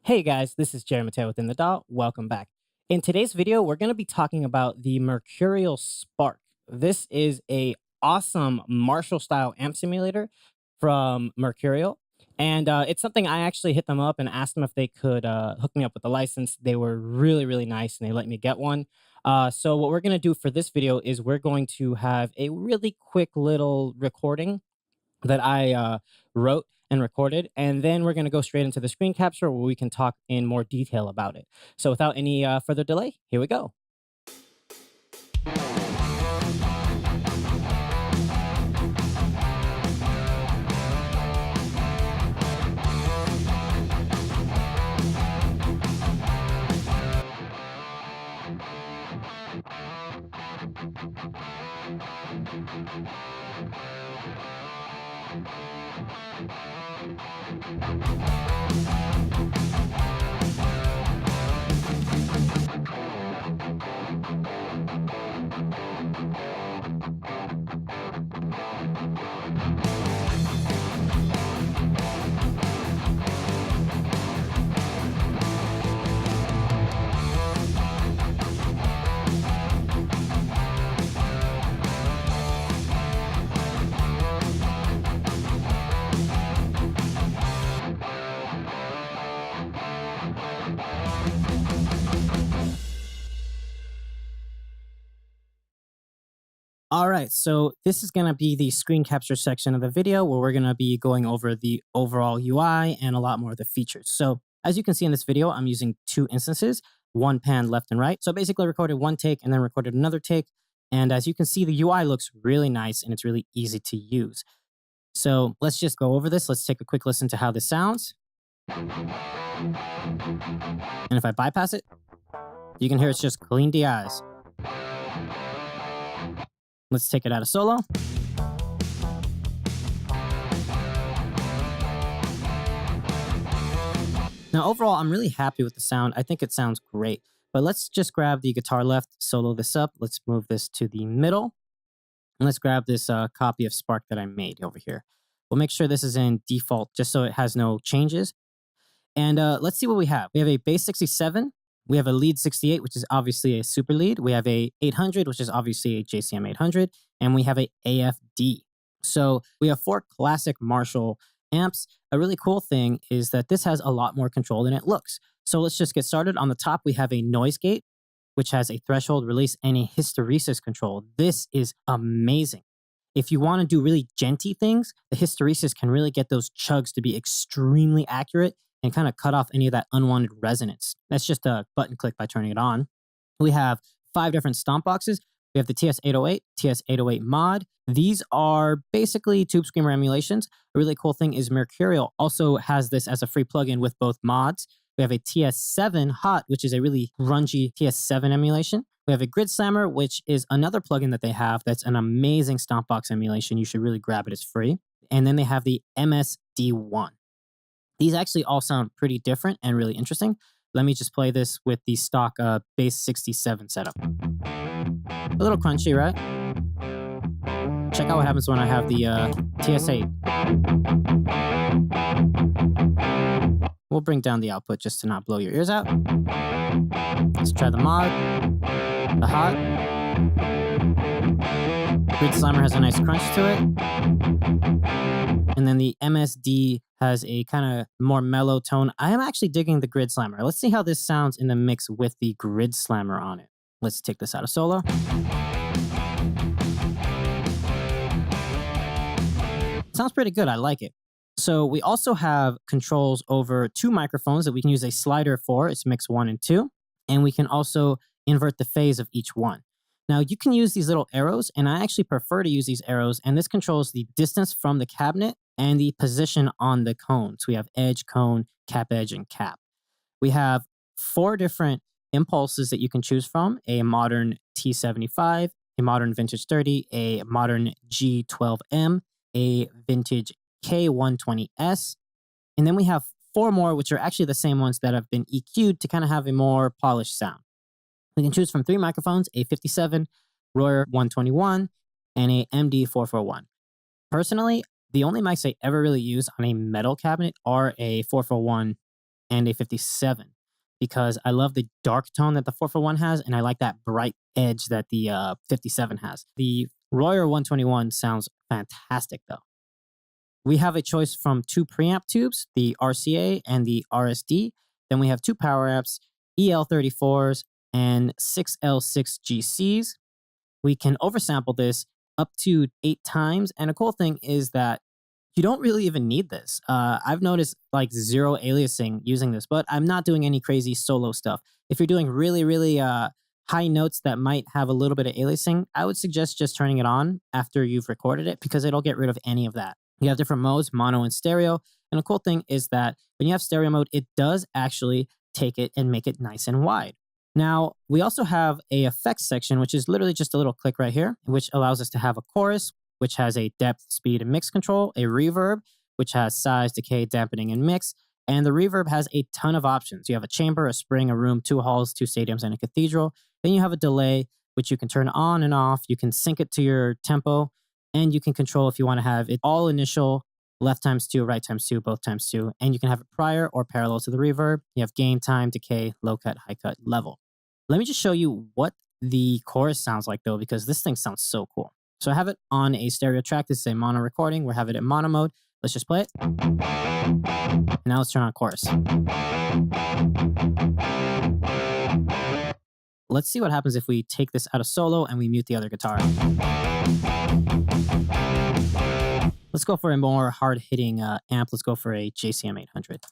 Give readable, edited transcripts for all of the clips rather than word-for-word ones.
Hey guys, this is Jerry Mateo within the DAW. Welcome back. In today's video, we're going to be talking about the Mercurial Spark. This is a awesome Marshall style amp simulator from Mercurial. And it's something I actually hit them up and asked them if they could hook me up with a license. They were really, really nice and they let me get one. So what we're going to do for this video is we're going to have a really quick little recording that I wrote and recorded, and then we're going to go straight into the screen capture where we can talk in more detail about it. So without any further delay, here we go. All right, so this is going to be the screen capture section of the video where we're going to be going over the overall UI and a lot more of the features. So as you can see in this video, I'm using two instances, one pan left and right. So basically recorded one take and then recorded another take. And as you can see, the UI looks really nice and it's really easy to use. So let's just go over this. Let's take a quick listen to how this sounds. And if I bypass it, you can hear it's just clean DIs. Let's take it out of solo. Now, overall, I'm really happy with the sound. I think it sounds great. But let's just grab the guitar left, solo this up. Let's move this to the middle. And let's grab this copy of Spark that I made over here. We'll make sure this is in default just so it has no changes. And let's see what we have. We have a bass 67. We have a lead 68, which is obviously a super lead. We have a 800, which is obviously a JCM 800. And we have a AFD. So we have four classic Marshall amps. A really cool thing is that this has a lot more control than it looks. So let's just get started. On the top, we have a noise gate, which has a threshold, release, and a hysteresis control. This is amazing. If you want to do really djenty things, the hysteresis can really get those chugs to be extremely accurate and kind of cut off any of that unwanted resonance. That's just a button click by turning it on. We have 5 different stomp boxes. We have the TS-808, TS-808 mod. These are basically Tube Screamer emulations. A really cool thing is Mercurial also has this as a free plugin with both mods. We have a TS7 Hot, which is a really grungy TS7 emulation. We have a Grid Slammer, which is another plugin that they have that's an amazing stomp box emulation. You should really grab it. It's free. And then they have the MSD1. These actually all sound pretty different and really interesting. Let me just play this with the stock bass 67 setup. A little crunchy, right? Check out what happens when I have the TS8. We'll bring down the output just to not blow your ears out. Let's try the mod, the hot. Grid Slammer has a nice crunch to it. And then the MSD has a kind of more mellow tone. I am actually digging the Grid Slammer. Let's see how this sounds in the mix with the Grid Slammer on it. Let's take this out of solo. Sounds pretty good. I like it. So we also have controls over 2 microphones that we can use a slider for. It's mix 1 and 2. And we can also invert the phase of each one. Now you can use these little arrows, and I actually prefer to use these arrows, and this controls the distance from the cabinet and the position on the cone. So we have edge, cone, cap edge, and cap. We have 4 different impulses that you can choose from: a modern T75, a modern vintage 30, a modern G12M, a vintage K120S, and then we have 4 more, which are actually the same ones that have been EQ'd to kind of have a more polished sound. We can choose from 3 microphones: a 57, Royer 121, and a MD441. Personally, the only mics I ever really use on a metal cabinet are a 441 and a 57 because I love the dark tone that the 441 has, and I like that bright edge that the 57 has. The Royer 121 sounds fantastic though. We have a choice from 2 preamp tubes, the RCA and the RSD. Then we have 2 power amps, EL34s and 6 L6 GCs. We can oversample this up to 8 times. And a cool thing is that you don't really even need this. I've noticed like 0 aliasing using this, but I'm not doing any crazy solo stuff. If you're doing really high notes that might have a little bit of aliasing, I would suggest just turning it on after you've recorded it because it'll get rid of any of that. You have different modes, mono and stereo. And a cool thing is that when you have stereo mode, it does actually take it and make it nice and wide. Now, we also have a effects section, which is literally just a little click right here, which allows us to have a chorus, which has a depth, speed, and mix control, a reverb, which has size, decay, dampening, and mix. And the reverb has a ton of options. You have a chamber, a spring, a room, 2 halls, 2 stadiums, and a cathedral. Then you have a delay, which you can turn on and off. You can sync it to your tempo. And you can control if you want to have it all initial, left times 2, right times 2, both times 2. And you can have it prior or parallel to the reverb. You have gain, time, decay, low cut, high cut, level. Let me just show you what the chorus sounds like though, because this thing sounds so cool. So I have it on a stereo track. This is a mono recording. We're having it in mono mode. Let's just play it. Now let's turn on chorus. Let's see what happens if we take this out of solo and we mute the other guitar. Let's go for a more hard-hitting amp. Let's go for a JCM 800.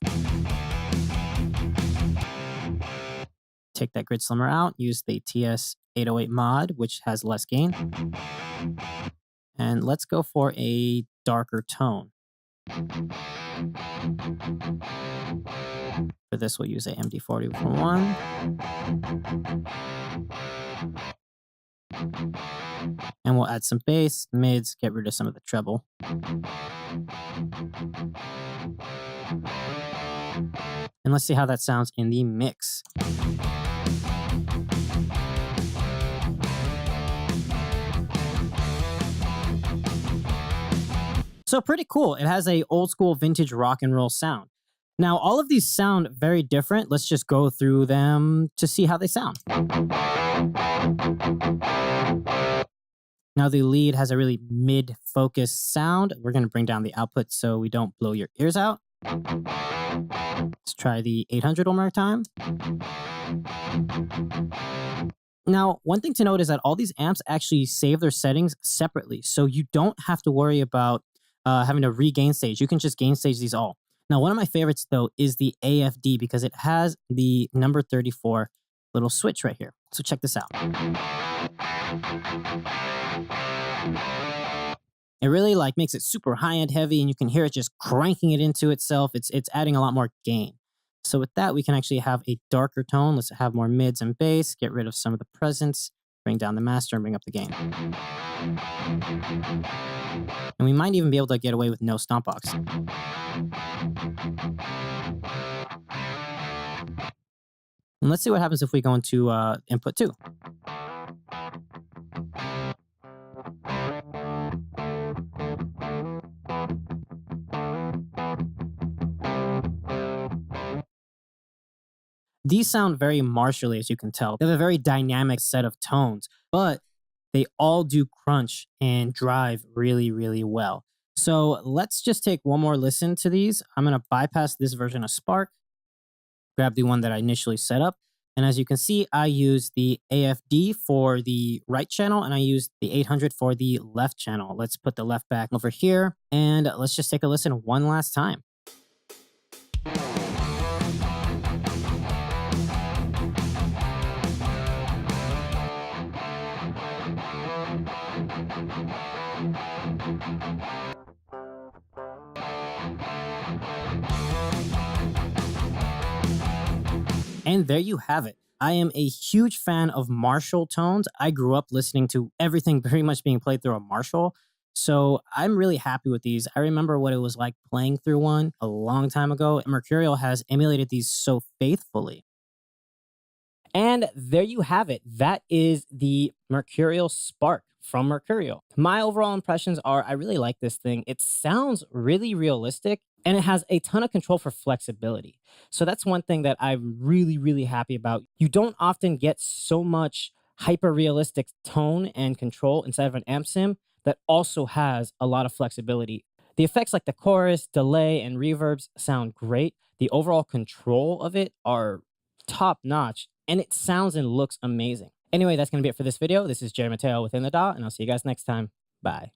Take that grid slimmer out. Use the TS 808 mod, which has less gain. And let's go for a darker tone. For this, we'll use a MD40 and we'll add some bass, mids, get rid of some of the treble. And let's see how that sounds in the mix. So pretty cool. It has a old school vintage rock and roll sound. Now, all of these sound very different. Let's just go through them to see how they sound. Now, the lead has a really mid-focused sound. We're going to bring down the output so we don't blow your ears out. Let's try the 800 one more time. Now, one thing to note is that all these amps actually save their settings separately. So you don't have to worry about having to regain stage. You can just gain stage these all. Now, one of my favorites, though, is the AFD because it has the number 34 little switch right here. So check this out. It really makes it super high-end heavy, and you can hear it just cranking it into itself. It's adding a lot more gain. So with that, we can actually have a darker tone. Let's have more mids and bass, get rid of some of the presence, bring down the master, and bring up the gain. And we might even be able to get away with no stomp box. And let's see what happens if we go into input 2. These sound very martially, as you can tell. They have a very dynamic set of tones, but they all do crunch and drive really, really well. So let's just take one more listen to these. I'm going to bypass this version of Spark, grab the one that I initially set up. And as you can see, I use the AFD for the right channel and I use the 800 for the left channel. Let's put the left back over here and let's just take a listen one last time. And there you have it. I am a huge fan of Marshall tones. I grew up listening to everything pretty much being played through a Marshall. So I'm really happy with these. I remember what it was like playing through one a long time ago. Mercuriall has emulated these so faithfully. And there you have it. That is the Mercuriall Spark from Mercuriall. My overall impressions are I really like this thing. It sounds really realistic. And it has a ton of control for flexibility. So that's one thing that I'm really, really happy about. You don't often get so much hyper realistic tone and control inside of an amp sim that also has a lot of flexibility. The effects like the chorus, delay, and reverbs sound great. The overall control of it are top notch, and it sounds and looks amazing. Anyway, that's going to be it for this video. This is Jerry Mateo within the DAW, and I'll see you guys next time. Bye.